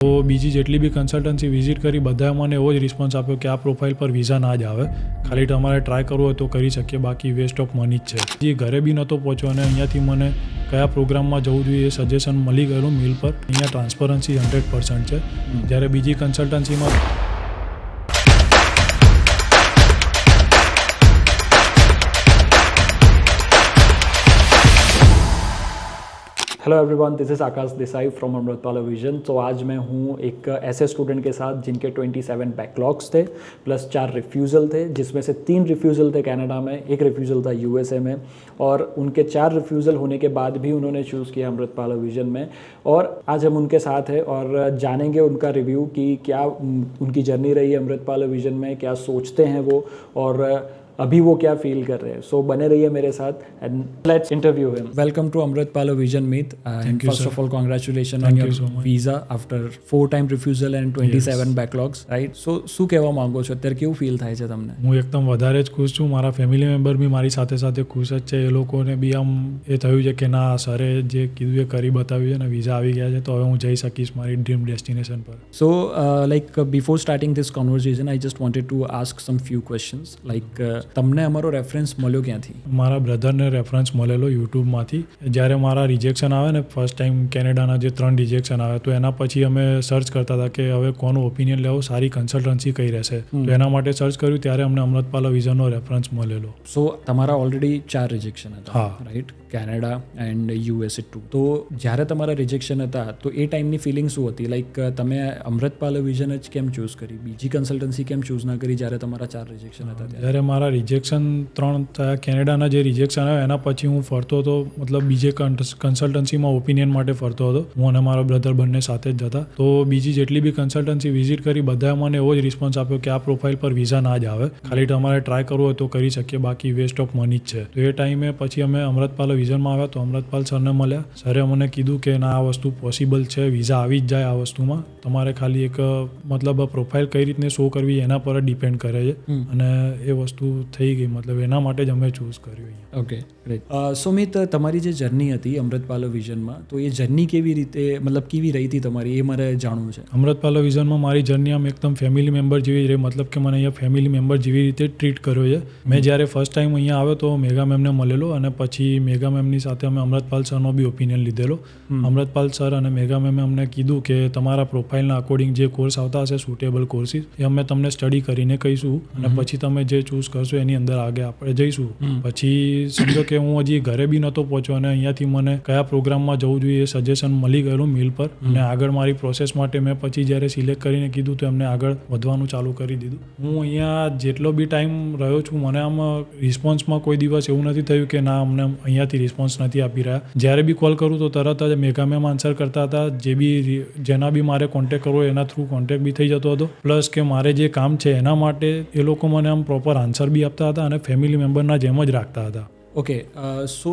તો બીજી જેટલી બી કન્સલ્ટન્સી વિઝિટ કરી બધાએ મને એવો જ રિસ્પોન્સ આપ્યો કે આ પ્રોફાઇલ પર વિઝા ના જ આવે, ખાલી તમારે ટ્રાય કરવો હોય તો કરી શકીએ, બાકી વેસ્ટ ઓફ મની જ છે. જે ઘરે બી નહોતો પહોંચ્યો અને અહીંયાથી મને કયા પ્રોગ્રામમાં જવું જોઈએ એ સજેશન મળી ગયેલું મેલ પર. અહીંયા ટ્રાન્સપરન્સી 100% છે, જ્યારે બીજી કન્સલ્ટન્સીમાં hello everyone, this is Akash Desai from Amritpal Vision. तो आज मैं हूँ एक ऐसे स्टूडेंट के साथ जिनके 27 बैकलॉग्स थे प्लस 4 रिफ्यूज़ल थे, जिसमें से 3 रिफ्यूज़ल थे कनाडा में, 1 रिफ्यूज़ल था यूएसए में, और उनके 4 रिफ्यूज़ल होने के बाद भी उन्होंने चूज़ किया अमृतपाल विजन में. और आज हम उनके साथ हैं और जानेंगे उनका रिव्यू कि क्या उनकी जर्नी रही है अमृतपाल विजन में, क्या सोचते हैं वो और अभी वो क्या फील कर रहे हैं. सो बने रहिए मेरे साथ and let's interview him. Welcome to Amritpal vision Meet. Thank you, first sir. Of all congratulations Thank on you your so much. visa after 4 time refusal and 27 Yes. backlogs, right? So શું કહેવા માંગો છો અત્યારે, કેવું ફીલ થાય છે તમને? હું એકદમ વધારે જ ખુશ છું. મારા ફેમિલી મેમ્બર બી મારી સાથે સાથે ખુશ જ છે. એ લોકોને બી આમ એ થયું છે કે ના, સરે જે કીધું એ કરી બતાવ્યું છે અને વિઝા આવી ગયા છે, તો હવે હું જઈ શકીશ મારી ડ્રીમ ડેસ્ટિનેશન પર. So before starting this conversation, I just wanted to ask some few questions. તમને અમારો રેફરન્સ મળ્યો ક્યાંથી? મારા બ્રધરને રેફરન્સ મળેલો યુટ્યુબમાંથી. જ્યારે મારા રિજેક્શન આવે ને ફર્સ્ટ ટાઈમ કેનેડાના જે 3 રિજેક્શન આવે, તો એના પછી અમે સર્ચ કરતા હતા કે હવે કોનું ઓપિનિયન લેવું, સારી કન્સલ્ટન્સી કઈ રહેશે. તો એના માટે સર્ચ કર્યું, ત્યારે અમને અમૃતપાલ વિઝનનો રેફરન્સ મળેલો. સો તમારા ઓલરેડી 4 રિજેક્શન હતા, હા. Right? Canada and USA too. તો જ્યારે તમારા રિજેક્શન હતા તો એ ટાઈમની ફિલિંગ શું હતી? તમે અમૃતપાલ વિઝન જ કેમ ચૂઝ કરી, બીજી કન્સલ્ટન્સી કેમ ચૂઝ ના કરી જ્યારે તમારા 4 રિજેક્શન હતા? જ્યારે મારા રિજેક્શન 3 થયા, કેનેડાના જે રિજેક્શન આવ્યા એના પછી હું ફરતો હતો, મતલબ બીજે કન્સલ્ટન્સીમાં ઓપિનિયન માટે ફરતો હતો. હું અને મારો બ્રધર બંને સાથે જ જતા. તો બીજી જેટલી બી કન્સલ્ટન્સી વિઝિટ કરી બધાએ મને એવો જ રિસ્પોન્સ આપ્યો કે આ પ્રોફાઇલ પર વિઝા ના જ આવે, ખાલી તમારે ટ્રાય કરવો હોય તો કરી શકીએ, બાકી વેસ્ટ ઓફ મની જ છે. તો એ ટાઈમે પછી અમે અમૃતપાલ વિઝનમાં આવ્યા, તો અમૃતપાલ સરને મળ્યા. સરે મને કીધું કે ના, આ વસ્તુ પોસિબલ છે, વિઝા આવી જ જાય આ વસ્તુમાં, તમારે ખાલી એક મતલબ પ્રોફાઇલ કઈ રીતને શો કરવી એના પર જ ડિપેન્ડ કરે છે. અને એ વસ્તુ થઈ ગઈ, મતલબ એના માટે જ અમે ચૂઝ કર્યું. Okay, great. સુમિત, તમારી જે જર્ની હતી અમૃતપાલ વિઝનમાં, તો એ જર્ની કેવી રીતે, મતલબ કેવી રહી હતી તમારી, એ મારે જાણવું છે. અમૃતપાલ વિઝનમાં મારી જર્ની આમ એકદમ ફેમિલી મેમ્બર જેવી રહી, મતલબ કે મને અહીંયા ફેમિલી મેમ્બર જેવી રીતે ટ્રીટ કર્યો છે. મેં જ્યારે ફર્સ્ટ ટાઈમ અહીંયા આવ્યો તો મેગા મેમને મળેલો, અને પછી મેગા મેમની સાથે અમે અમૃતપાલ સરનો બી ઓપિનિયન લીધેલો. અમૃતપાલ સર અને મેગા મેમે અમને કીધું કે તમારા પ્રોફાઇલના અકોર્ડિંગ જે કોર્સ આવતા હશે, સુટેબલ કોર્સીસ, એ અમે તમને સ્ટડી કરીને કહીશું, અને પછી તમે જે ચૂઝ કરશો એની અંદર આગળ આપણે જઈશું. પછી સમજો કે હું હજી ઘરે બી નહોતો પહોંચ્યો અને અહીંયાથી મને કયા પ્રોગ્રામમાં જવું જોઈએ એ સજેશન મળી ગયેલું મેલ પર, અને આગળ મારી પ્રોસેસ માટે મેં પછી જ્યારે સિલેક્ટ કરીને કીધું તો એમને આગળ વધવાનું ચાલુ કરી દીધું. હું અહીંયા જેટલો બી ટાઈમ રહ્યો છું, મને આમ રિસ્પોન્સમાં કોઈ દિવસ એવું નથી થયું કે ના, અમને અહીંયાથી રિસ્પોન્સ નથી આપી રહ્યા. જ્યારે બી કોલ કરું તો તરત જ મેગા મેમ આન્સર કરતા હતા. જેના બી મારે કોન્ટેક્ટ કરવો એના થ્રુ કોન્ટેક્ટ બી થઈ જતો હતો, પ્લસ કે મારે જે કામ છે એના માટે એ લોકો મને આમ પ્રોપર આન્સર બી આપતા હતા અને ફેમિલી મેમ્બરના જેમ જ રાખતા હતા. Okay, so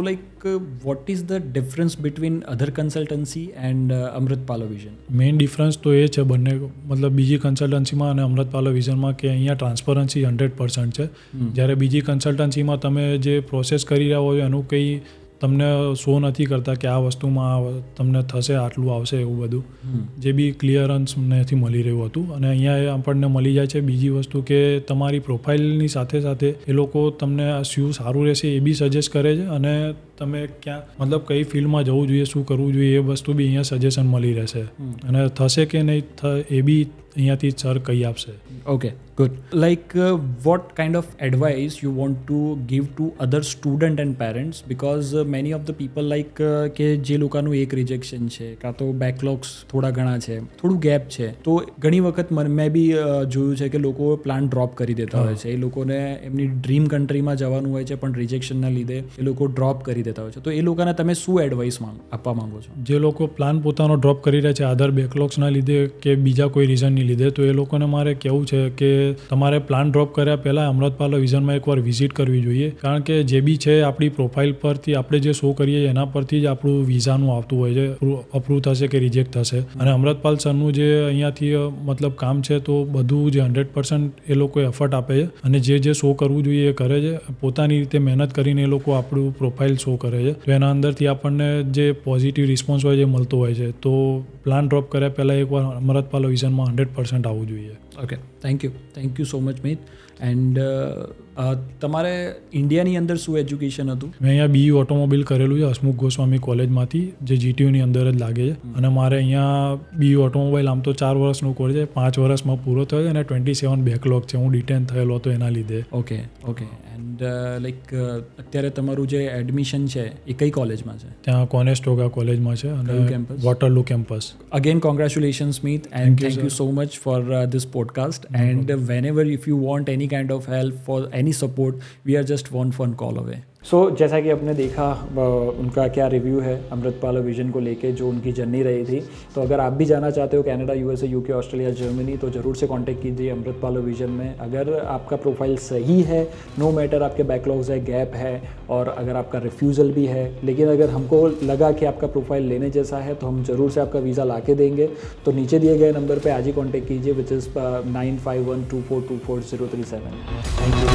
what is the difference between other consultancy and Amritpal Vision? Main difference તો એ છે બંને, મતલબ બીજી કન્સલ્ટન્સીમાં અને અમૃતપાલ વિઝનમાં, કે અહીંયા ટ્રાન્સપરન્સી 100% છે. જ્યારે બીજી કન્સલ્ટન્સીમાં તમે જે પ્રોસેસ કરી રહ્યા હોય એનું કંઈ તમને શો નથી કરતા કે આ વસ્તુમાં તમને થશે, આટલું આવશે, એવું બધું જે બી ક્લિયરન્સ નથી મળી રહ્યું હતું. અને અહીંયા આપણને મળી જાય છે. બીજી વસ્તુ કે તમારી પ્રોફાઇલની સાથે સાથે એ લોકો તમને શું સારું રહેશે એ બી સજેસ્ટ કરે છે, અને તમે ક્યાં, મતલબ કઈ ફિલ્ડમાં જવું જોઈએ, શું કરવું જોઈએ, એ વસ્તુ બી અહીંયા સજેશન મળી રહેશે, અને થશે કે નહીં એ બી અહીંયાથી સર કહી આપશે. Okay, good. What kind of advice you want to give to other student and parents, because many of the people કે જે લોકોનું એક રિજેક્શન છે, કાં તો બેકલોગ્સ થોડા ઘણા છે, થોડું ગેપ છે, તો ઘણી વખત મેં બી જોયું છે કે લોકો પ્લાન ડ્રોપ કરી દેતા હોય છે. એ લોકોને એમની ડ્રીમ કન્ટ્રીમાં જવાનું હોય છે, પણ રિજેક્શનના લીધે એ લોકો ડ્રોપ કરી દેતા હોય છે. તો એ લોકોને તમે શું એડવાઇસ આપવા માંગો છો? જે લોકો પ્લાન પોતાનો ડ્રોપ કરી રહ્યા છે આધર બેકલોગ્સના લીધે કે બીજા કોઈ રીઝનની લીધે, તો એ લોકોને મારે કહેવું છે કે તમારે પ્લાન ડ્રોપ કર્યા પહેલાં અમૃતપાલ વિઝનમાં એકવાર વિઝિટ કરવી જોઈએ. કારણ કે જે બી છે આપણી પ્રોફાઇલ પરથી આપણે જે શો કરીએ એના પરથી જ આપણું વિઝાનું આવતું હોય છે, અપ્રૂવ થશે કે રિજેક્ટ થશે. અને અમૃતપાલ સરનું જે અહીંયાથી મતલબ કામ છે, તો બધું જે 100% એ લોકો એફર્ટ આપે છે, અને જે શો કરવું જોઈએ એ કરે છે. પોતાની રીતે મહેનત કરીને એ લોકો આપણું પ્રોફાઇલ શો શો કરે છે. તો એના અંદરથી આપણને જે પોઝિટિવ રિસ્પોન્સ હોય છે મળતો હોય છે. તો પ્લાન ડ્રોપ કર્યા પહેલાં એકવાર અમૃતપાલ વિઝનમાં 100% આવવું જોઈએ. Okay, thank you so much Mit. And તમારે ઇન્ડિયાની અંદર શું એજ્યુકેશન હતું? મેં અહીંયા BE ઓટોમોબાઈલ કરેલું છે હસમુખ ગોસ્વામી કોલેજમાંથી, જે GTUની અંદર જ લાગે છે. અને મારે અહીંયા BE ઓટોમોબાઈલ આમ તો 4 વર્ષનો કોર્સ છે, 5 વર્ષમાં પૂરો થયો છે અને 27 બેકલોગ છે. હું ડિટેન થયેલો હતો એના લીધે. ઓકે. એન્ડ લાઈક અત્યારે તમારું જે એડમિશન છે એ કઈ કોલેજમાં છે? ત્યાં કોનેસ્ટોગા કોલેજમાં છે અને campus? Waterloo campus. Again, congratulations, Meet, and thank you so much for this podcast. And whenever if you want any kind of help for any support, we are just one phone call away. सो जैसा कि आपने देखा उनका क्या review है Amritpal vision को लेके, जो उनकी जर्नी रही थी. तो अगर आप भी जाना चाहते हो Canada, USA, UK, Australia, Germany, तो ज़रूर से कांटेक्ट कीजिए अमृतपाल विजन में. अगर आपका प्रोफाइल सही है, नो मैटर आपके बैकलॉग्स है, गैप है, और अगर आपका रिफ्यूज़ल भी है, लेकिन अगर हमको लगा कि आपका प्रोफाइल लेने जैसा है तो हम ज़रूर से आपका वीज़ा ला के देंगे. तो नीचे दिए गए नंबर पर आज ही कॉन्टेक्ट कीजिए, विच इज़ 9512424037. Thank you.